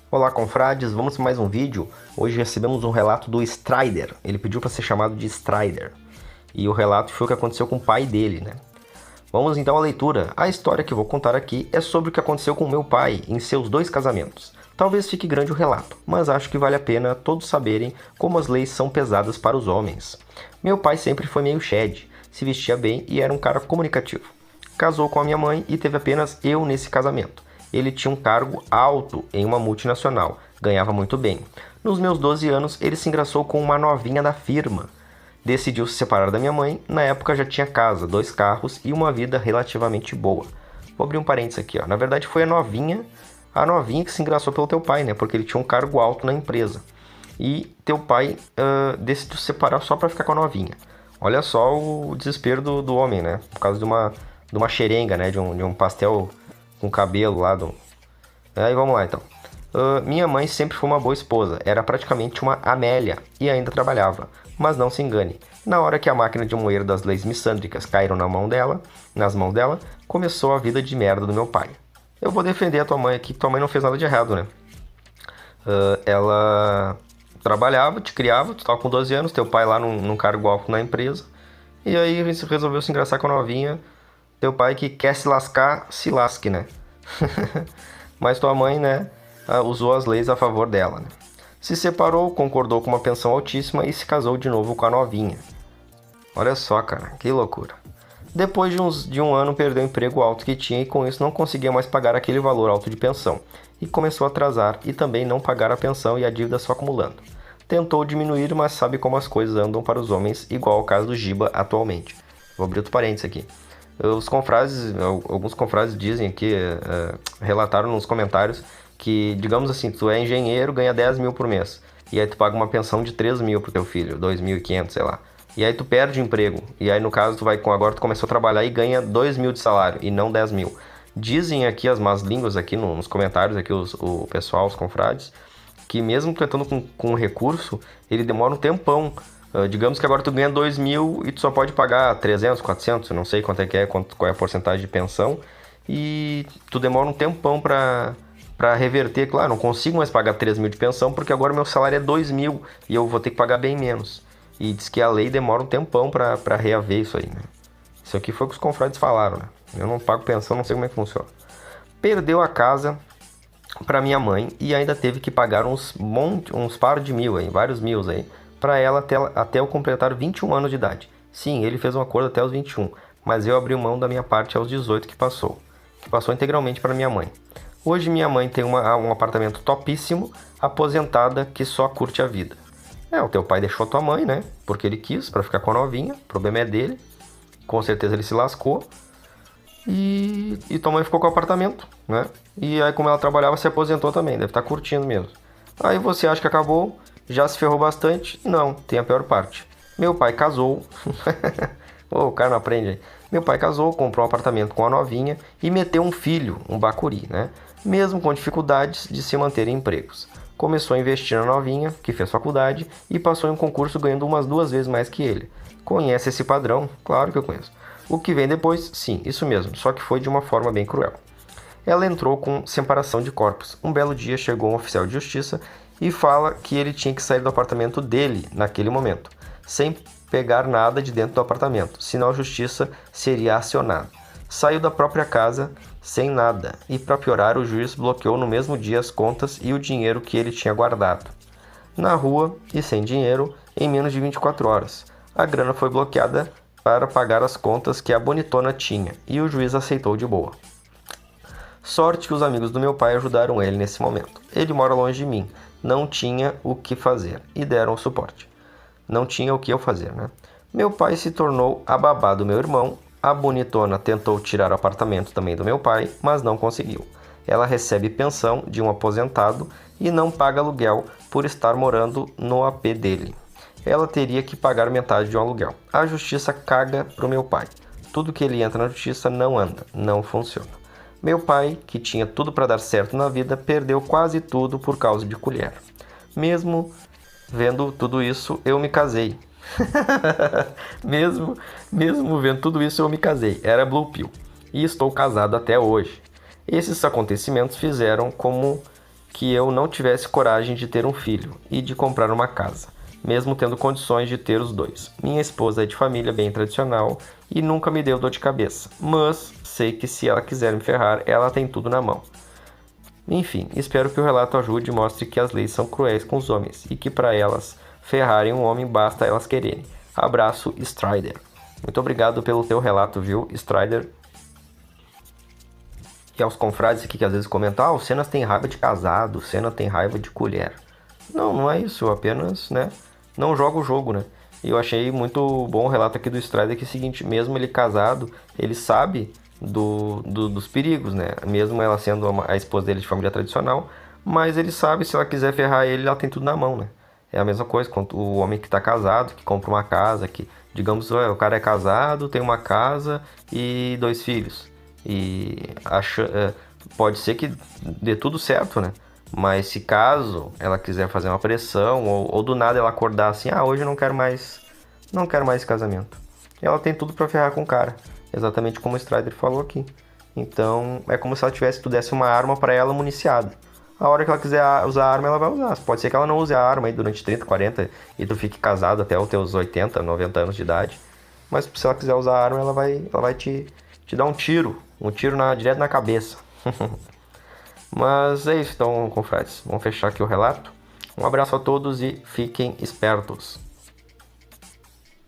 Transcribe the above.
Olá, confrades, vamos para mais um vídeo. Hoje recebemos um relato do Strider. Ele pediu para ser chamado de Strider. E o relato foi o que aconteceu com o pai dele, né? Vamos então à leitura. A história que vou contar aqui é sobre o que aconteceu com meu pai em seus 2 casamentos. Talvez fique grande o relato, mas acho que vale a pena todos saberem como as leis são pesadas para os homens. Meu pai sempre foi meio shed, se vestia bem e era um cara comunicativo. Casou com a minha mãe e teve apenas eu nesse casamento. Ele tinha um cargo alto em uma multinacional, ganhava muito bem. Nos meus 12 anos, ele se engraçou com uma novinha da firma. Decidiu se separar da minha mãe, na época já tinha casa, 2 carros e uma vida relativamente boa. Vou abrir um parênteses aqui, ó. Na verdade foi a novinha que se engraçou pelo teu pai, né? Porque ele tinha um cargo alto na empresa. E teu pai decidiu se separar só pra ficar com a novinha. Olha só o desespero do homem, né? Por causa de uma xerenga, né? De um pastel com cabelo lá do... Aí vamos lá então. Minha mãe sempre foi uma boa esposa, era praticamente uma Amélia e ainda trabalhava. Mas não se engane, na hora que a máquina de moer das leis missândricas caíram nas mãos dela, começou a vida de merda do meu pai. Eu vou defender a tua mãe aqui, que tua mãe não fez nada de errado, né? Ela trabalhava, te criava, tu tava com 12 anos, teu pai lá num cargo alto na empresa, e aí resolveu se engraçar com a novinha. Teu pai que quer se lascar, se lasque, né? Mas tua mãe, né, usou as leis a favor dela, né? Se separou, concordou com uma pensão altíssima e se casou de novo com a novinha. Olha só, cara, que loucura. Depois de um ano, perdeu o emprego alto que tinha e com isso não conseguia mais pagar aquele valor alto de pensão. E começou a atrasar e também não pagar a pensão e a dívida só acumulando. Tentou diminuir, mas sabe como as coisas andam para os homens, igual ao caso do Giba atualmente. Vou abrir outro parênteses aqui. Alguns confrades dizem aqui, relataram nos comentários que, digamos assim, tu é engenheiro, ganha 10 mil por mês. E aí tu paga uma pensão de 3 mil pro teu filho, 2.500, sei lá. E aí tu perde o emprego. E aí no caso agora tu começou a trabalhar e ganha 2 mil de salário e não 10 mil. Dizem aqui as más línguas aqui nos comentários, aqui o pessoal, os confrades, que mesmo tentando com recurso, ele demora um tempão. Digamos que agora tu ganha 2 mil e tu só pode pagar 300, 400, não sei quanto é, qual é a porcentagem de pensão. E tu demora um tempão pra reverter. Claro, não consigo mais pagar 3 mil de pensão porque agora meu salário é 2 mil e eu vou ter que pagar bem menos. E diz que a lei demora um tempão pra reaver isso aí, né? Isso aqui foi o que os confrades falaram, né? Eu não pago pensão, não sei como é que funciona. Perdeu a casa para minha mãe e ainda teve que pagar uns par de mil aí, vários mil aí, para ela até eu completar 21 anos de idade. Sim, ele fez um acordo até os 21, mas eu abri mão da minha parte aos 18 que passou integralmente para minha mãe. Hoje minha mãe tem um apartamento topíssimo, aposentada, que só curte a vida. O teu pai deixou a tua mãe, né? Porque ele quis, para ficar com a novinha, o problema é dele. Com certeza ele se lascou. E tua mãe ficou com o apartamento, né? E aí, como ela trabalhava, se aposentou também. Deve estar curtindo mesmo. Aí você acha que acabou? Já se ferrou bastante? Não, tem a pior parte. Meu pai casou. O cara não aprende aí. Meu pai casou, comprou um apartamento com a novinha e meteu um filho, um bacuri, né? Mesmo com dificuldades de se manter em empregos. Começou a investir na novinha, que fez faculdade, e passou em um concurso ganhando umas 2 vezes mais que ele. Conhece esse padrão? Claro que eu conheço. O que vem depois? Sim, isso mesmo, só que foi de uma forma bem cruel. Ela entrou com separação de corpos. Um belo dia chegou um oficial de justiça e fala que ele tinha que sair do apartamento dele naquele momento, sem pegar nada de dentro do apartamento, senão a justiça seria acionada. Saiu da própria casa sem nada e, para piorar, o juiz bloqueou no mesmo dia as contas e o dinheiro que ele tinha guardado. Na rua e sem dinheiro, em menos de 24 horas, a grana foi bloqueada para pagar as contas que a bonitona tinha e o juiz aceitou de boa. Sorte que os amigos do meu pai ajudaram ele nesse momento. Ele mora longe de mim, não tinha o que fazer e deram o suporte. Não tinha o que eu fazer, né? Meu pai se tornou a babá do meu irmão. A bonitona tentou tirar o apartamento também do meu pai, mas não conseguiu. Ela recebe pensão de um aposentado e não paga aluguel por estar morando no AP dele. Ela teria que pagar metade de um aluguel. A justiça caga pro meu pai. Tudo que ele entra na justiça não anda, não funciona. Meu pai, que tinha tudo para dar certo na vida, perdeu quase tudo por causa de colher. Mesmo vendo tudo isso, eu me casei. mesmo vendo tudo isso, eu me casei. Era Blue Pill. E estou casado até hoje. Esses acontecimentos fizeram como que eu não tivesse coragem de ter um filho e de comprar uma casa, mesmo tendo condições de ter os dois. Minha esposa é de família bem tradicional e nunca me deu dor de cabeça, mas sei que se ela quiser me ferrar, ela tem tudo na mão. Enfim, espero que o relato ajude e mostre que as leis são cruéis com os homens e que para elas ferrarem um homem basta elas quererem. Abraço, Strider. Muito obrigado pelo teu relato, viu, Strider? E aos confrades aqui que às vezes comentam, o Cenas tem raiva de casado, o Cenas tem raiva de colher. Não, não é isso, eu apenas, né, não jogo o jogo, né? E eu achei muito bom o relato aqui do Strider, que é o seguinte, mesmo ele casado, ele sabe dos perigos, né? Mesmo ela sendo a esposa dele de família tradicional, mas ele sabe, se ela quiser ferrar ele, ela tem tudo na mão, né? É a mesma coisa quanto o homem que está casado, que compra uma casa, que, digamos, o cara é casado, tem uma casa e 2 filhos. E pode ser que dê tudo certo, né? Mas se caso ela quiser fazer uma pressão, ou do nada ela acordar assim, hoje eu não quero mais esse casamento. Ela tem tudo pra ferrar com o cara, exatamente como o Strider falou aqui. Então é como se ela tu desse uma arma pra ela municiada. A hora que ela quiser usar a arma, ela vai usar. Pode ser que ela não use a arma aí durante 30, 40 e tu fique casado até os teus 80, 90 anos de idade. Mas se ela quiser usar a arma, ela vai te dar um tiro direto na cabeça. Mas é isso então, confrades. Vamos fechar aqui o relato. Um abraço a todos e fiquem espertos.